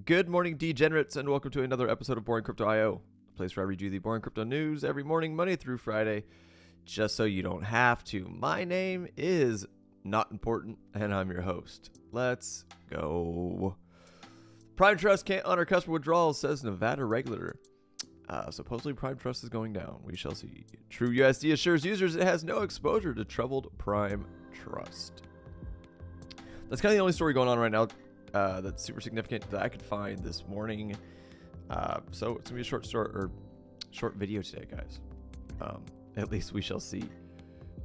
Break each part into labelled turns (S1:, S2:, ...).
S1: Good morning, degenerates, and welcome to another episode of Boring Crypto IO, a place where I read you the boring crypto news every morning, Monday through Friday, just so you don't have to. My name is Not Important, and I'm your host. Let's go. Prime Trust can't honor customer withdrawals, says Nevada regulator. Supposedly Prime Trust is going down. We shall see. TrueUSD assures users it has no exposure to troubled Prime Trust. That's kind of the only story going on right now that's super significant that I could find this morning. So it's gonna be a short video today, guys. At least we shall see.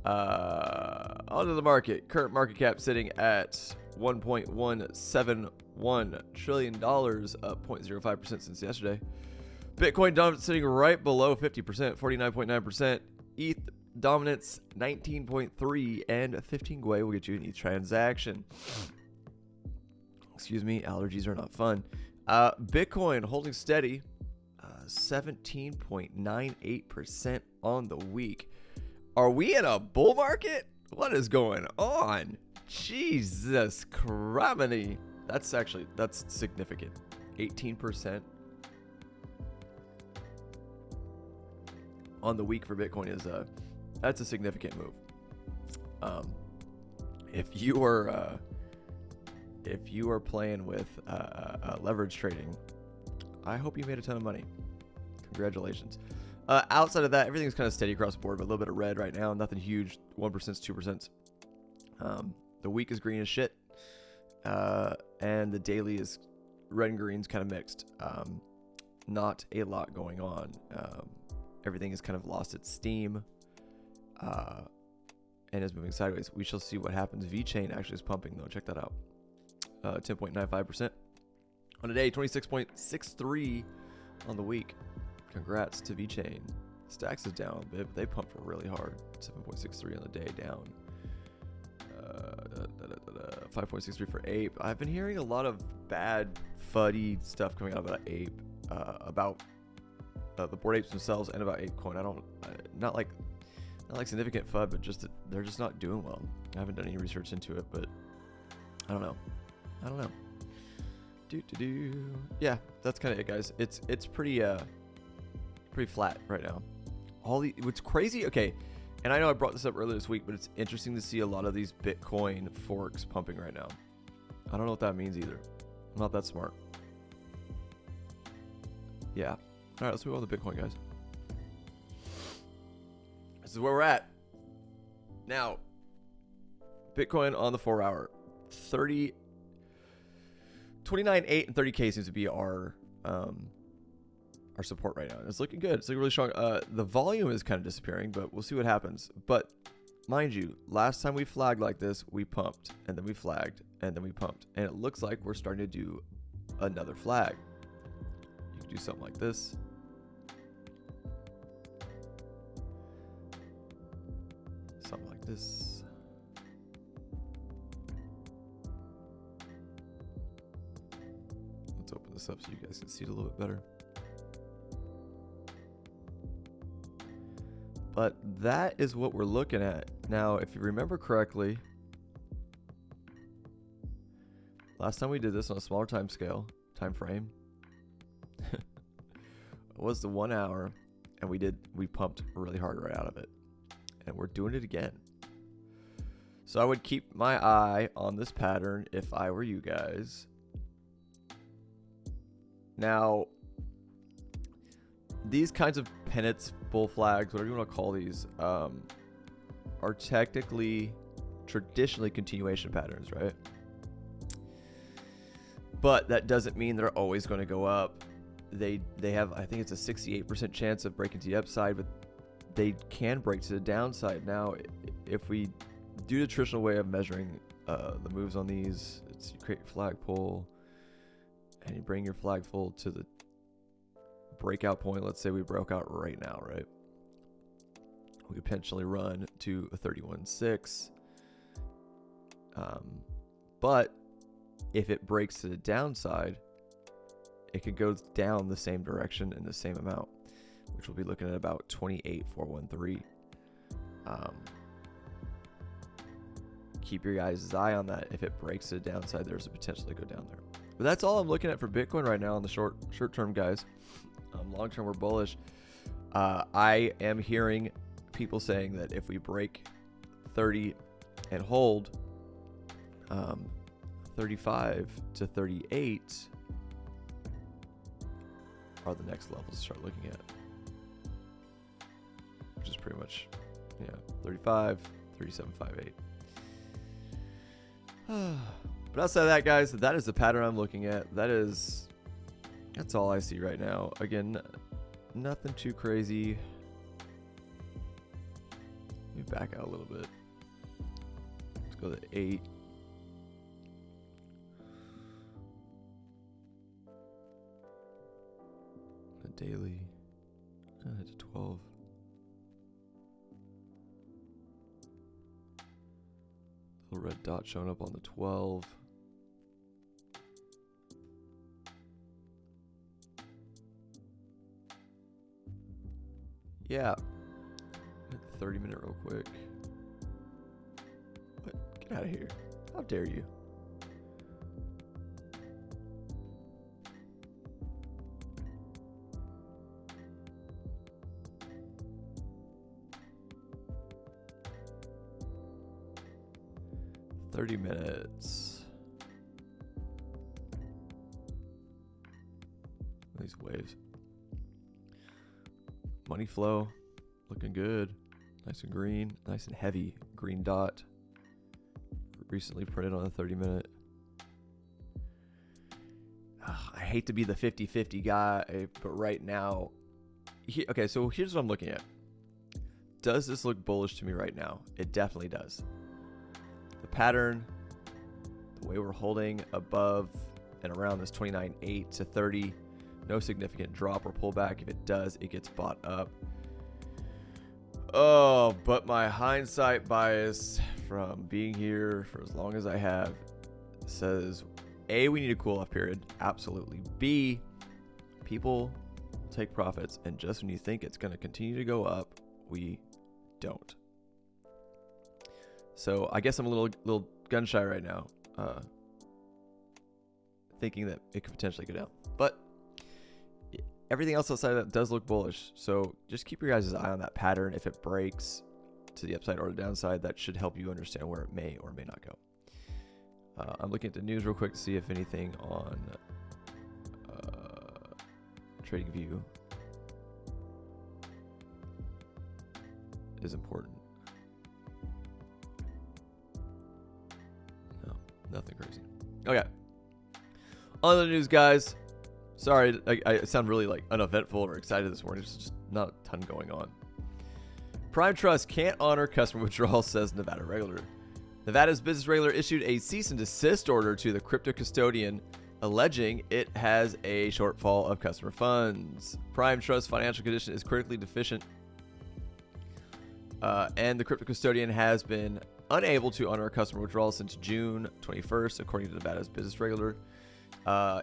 S1: Onto the market. Current market cap sitting at $1.171 trillion, up 0.05% since yesterday. Bitcoin dominance sitting right below 50%, 49.9%. ETH dominance 19.3%, and 15 Gwei will get you an ETH transaction. Excuse me, allergies are not fun. Bitcoin holding steady, 17.98% on the week. Are we in a bull market? What is going on? Jesus criminy. That's significant. 18% on the week for Bitcoin is that's a significant move. If you are playing with leverage trading, I hope you made a ton of money. Congratulations. Outside of that, everything's kind of steady across the board, but a little bit of red right now. Nothing huge. 1%, 2%. The week is green as shit, and the daily is red and green's kind of mixed. Not a lot going on. Everything has kind of lost its steam, and is moving sideways. We shall see what happens. VeChain actually is pumping though. Check that out. 10.95% on a day, 26.63 on the week. Congrats to VeChain. Stacks is down a bit, but they pumped really hard. 7.63 on the day, down. 5.63 for Ape. I've been hearing a lot of bad, fuddy stuff coming out about Ape, about the Bored Apes themselves, and about ApeCoin. Not like significant FUD, but just that they're just not doing well. I haven't done any research into it, but I don't know. Yeah, that's kind of it, guys. It's pretty flat right now. What's crazy, okay, and I know I brought this up earlier this week, but it's interesting to see a lot of these Bitcoin forks pumping right now. I don't know what that means either. I'm not that smart. Yeah. All right, let's move on to Bitcoin, guys. This is where we're at. Now, Bitcoin on the 4-hour. 29.8 and 30K seems to be our support right now. It's looking good. It's looking really strong. The volume is kind of disappearing, but we'll see what happens. But mind you, last time we flagged like this, we pumped, and then we flagged, and then we pumped. And it looks like we're starting to do another flag. You can do something like this. Something like this. Let's open this up so you guys can see it a little bit better. But that is what we're looking at. Now, if you remember correctly, last time we did this on a smaller time frame, was the 1 hour, and we pumped really hard right out of it. And we're doing it again. So I would keep my eye on this pattern if I were you guys. Now, these kinds of pennants, bull flags, whatever you want to call these, are traditionally continuation patterns, right? But that doesn't mean they're always going to go up. They have, I think it's a 68% chance of breaking to the upside, but they can break to the downside. Now, if we do the traditional way of measuring the moves on these, it's you create a flagpole and you bring your flagpole to the breakout point. Let's say we broke out right now, right? We could potentially run to a 31.6. But if it breaks to the downside, it could go down the same direction in the same amount, which we'll be looking at about 28,413. Keep your guys' eye on that. If it breaks to the downside, there's a potential to go down there. But that's all I'm looking at for Bitcoin right now on the short term, guys. Long term, we're bullish. I am hearing people saying that if we break 30 and hold 35 to 38 are the next levels to start looking at, which is pretty much 35, 37.58. But outside of that, guys, that is the pattern I'm looking at. That's all I see right now. Again, nothing too crazy. Let me back out a little bit. Let's go to 8. The daily to 12. Little red dot showing up on the 12. Yeah. 30-minute real quick. What? Get out of here. How dare you? $30 These waves. Money flow looking good. Nice and green. Nice and heavy green dot. Recently printed on a 30-minute. I hate to be the 50-50 guy, but right now... Okay, so here's what I'm looking at. Does this look bullish to me right now? It definitely does. The pattern, the way we're holding above and around this 29.8 to 30, no significant drop or pullback. If it does, it gets bought up. Oh, but my hindsight bias from being here for as long as I have says, A, we need a cool off period. Absolutely. B, people take profits, and just when you think it's going to continue to go up, we don't. So I guess I'm a little gun shy right now, thinking that it could potentially go down. But everything else outside of that does look bullish. So just keep your guys' eye on that pattern. If it breaks to the upside or the downside, that should help you understand where it may or may not go. I'm looking at the news real quick to see if anything on TradingView is important. No, nothing crazy. Okay. On the news, guys. Sorry, I sound really like uneventful or excited this morning. There's just not a ton going on. Prime Trust can't honor customer withdrawals, says Nevada regulator. Nevada's business regulator issued a cease and desist order to the crypto custodian, alleging it has a shortfall of customer funds. Prime Trust's financial condition is critically deficient, and the crypto custodian has been unable to honor customer withdrawals since June 21st, according to Nevada's business regulator.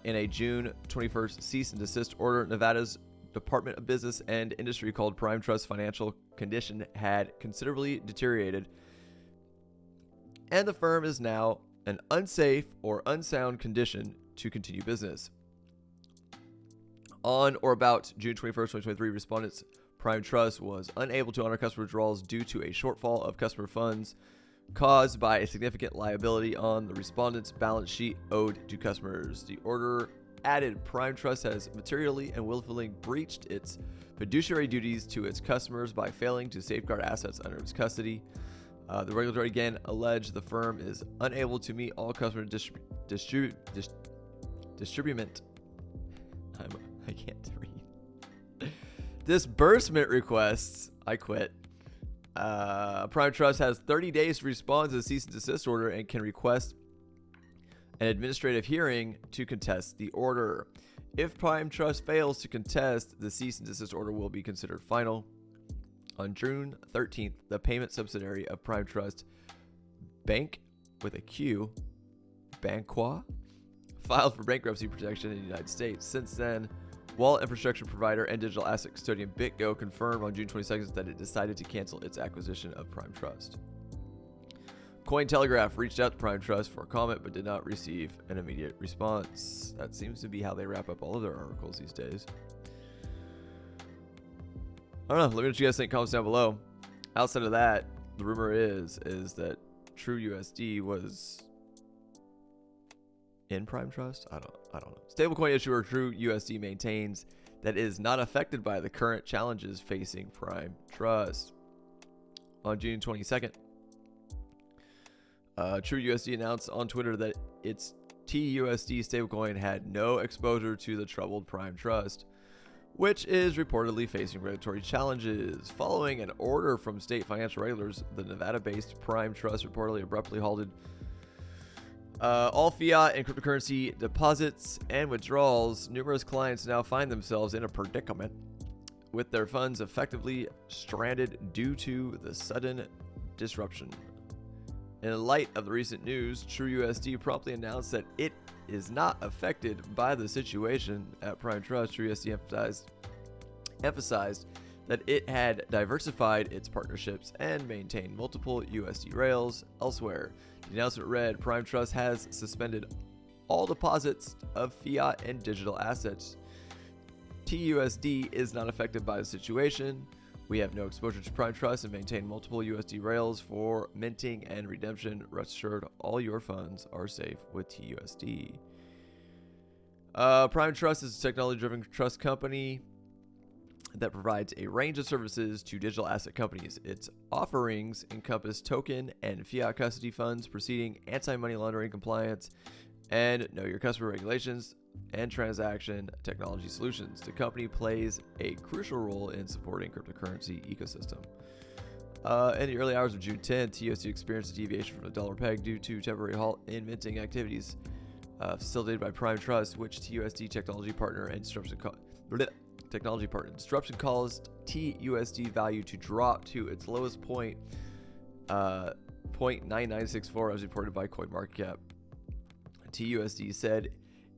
S1: In a June 21st cease and desist order, Nevada's Department of Business and Industry called Prime Trust's financial condition had considerably deteriorated, and the firm is now an unsafe or unsound condition to continue business. On or about June 21st, 2023, respondents Prime Trust was unable to honor customer withdrawals due to a shortfall of customer funds caused by a significant liability on the respondent's balance sheet owed to customers. The order added Prime Trust has materially and willfully breached its fiduciary duties to its customers by failing to safeguard assets under its custody. The regulator again alleged the firm is unable to meet all customer disbursement. I can't read. Disbursement requests. I quit. Prime Trust has 30 days to respond to the cease and desist order and can request an administrative hearing to contest the order. If Prime Trust fails to contest, the cease and desist order will be considered final. On June 13th, the payment subsidiary of Prime Trust, Bank with a Q, Banqua, filed for bankruptcy protection in the United States. Since then, wallet infrastructure provider and digital asset custodian BitGo confirmed on June 22nd that it decided to cancel its acquisition of Prime Trust. Cointelegraph reached out to Prime Trust for a comment but did not receive an immediate response. That seems to be how they wrap up all of their articles these days. I don't know. Let me know what you guys think. Comments down below. Outside of that, the rumor is that TrueUSD was in Prime Trust. I don't know. Stablecoin issuer TrueUSD maintains that it is not affected by the current challenges facing Prime Trust. On June 22nd, TrueUSD announced on Twitter that its TUSD stablecoin had no exposure to the troubled Prime Trust, which is reportedly facing regulatory challenges. Following an order from state financial regulators, the Nevada-based Prime Trust reportedly abruptly halted all fiat and cryptocurrency deposits and withdrawals. Numerous clients now find themselves in a predicament, with their funds effectively stranded due to the sudden disruption. In light of the recent news, TrueUSD promptly announced that it is not affected by the situation at Prime Trust. TrueUSD emphasized that it had diversified its partnerships and maintained multiple USD rails elsewhere. The announcement read, Prime Trust has suspended all deposits of fiat and digital assets. TUSD is not affected by the situation. We have no exposure to Prime Trust and maintain multiple USD rails for minting and redemption. Rest assured, all your funds are safe with TUSD. Prime Trust is a technology-driven trust company that provides a range of services to digital asset companies. Its offerings encompass token and fiat custody funds, preceding anti-money laundering compliance, and know your customer regulations and transaction technology solutions. The company plays a crucial role in supporting cryptocurrency ecosystem. In the early hours of June 10th, TUSD experienced a deviation from the dollar peg due to temporary halt in minting activities facilitated by Prime Trust, which TUSD technology partner and disruption caused TUSD value to drop to its lowest point, 0.9964, as reported by CoinMarketCap. TUSD said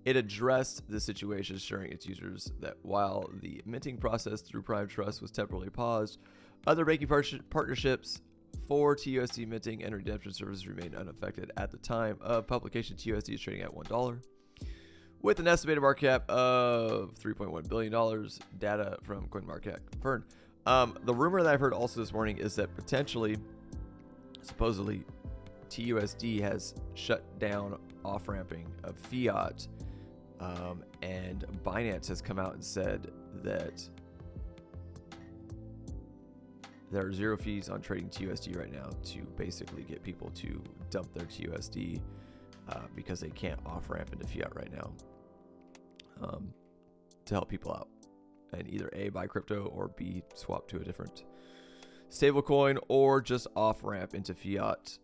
S1: it addressed the situation, assuring its users that while the minting process through Prime Trust was temporarily paused, other banking partnerships for TUSD minting and redemption services remained unaffected. At the time of publication, TUSD is trading at $1, with an estimated market cap of $3.1 billion, data from CoinMarketCap confirmed. The rumor that I've heard also this morning is that supposedly, TUSD has shut down off-ramping of fiat, and Binance has come out and said that there are zero fees on trading TUSD right now to basically get people to dump their TUSD because they can't off-ramp into fiat right now, to help people out and either A, buy crypto, or B, swap to a different stablecoin, or just off-ramp into fiat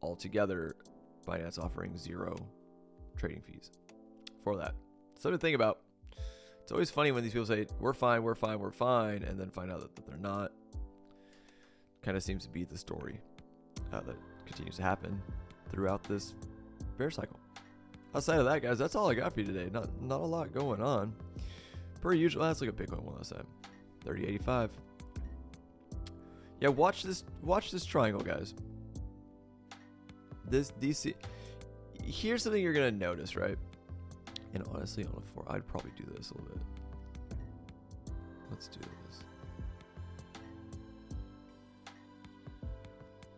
S1: altogether. Binance offering zero trading fees for that. Something to think about. It's always funny when these people say, we're fine, and then find out that they're not. Kind of seems to be the story that continues to happen throughout this bear cycle. Outside of that, guys, that's all I got for you today. Not a lot going on. Per usual, let's look at Bitcoin one last time. 3085. Yeah, watch this triangle, guys. Here's something you're gonna notice, right? And honestly, on a 4, I'd probably do this a little bit. Let's do this.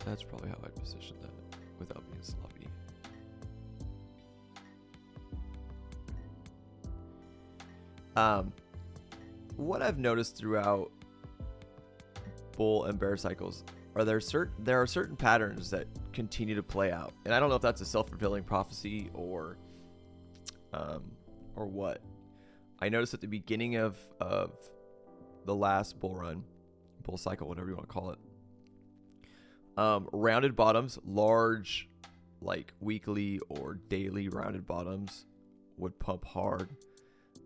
S1: That's probably how I'd position that without being sloppy. What I've noticed throughout bull and bear cycles are there are certain patterns that continue to play out, and I don't know if that's a self-fulfilling prophecy or what. I noticed at the beginning of the last bull cycle, whatever you want to call it, rounded bottoms, large, like weekly or daily rounded bottoms would pump hard,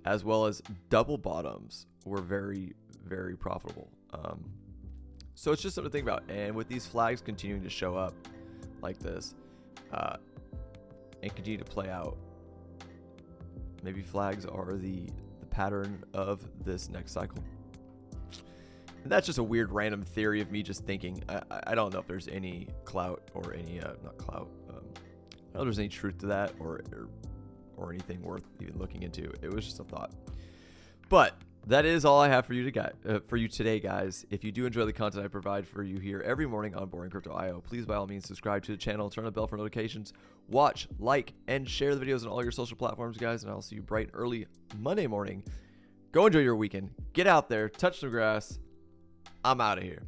S1: as well as double bottoms were very, very profitable. So it's just something to think about. And with these flags continuing to show up like this and continue to play out, maybe flags are the pattern of this next cycle. And that's just a weird random theory of me just thinking. I don't know if there's any clout or any, not clout. I don't know if there's any truth to that or anything worth even looking into. It was just a thought. But that is all I have for you today, guys. If you do enjoy the content I provide for you here every morning on Boring Crypto IO, please by all means subscribe to the channel, turn on the bell for notifications, watch, like, and share the videos on all your social platforms, guys. And I'll see you bright and early Monday morning. Go enjoy your weekend. Get out there, touch some grass. I'm out of here.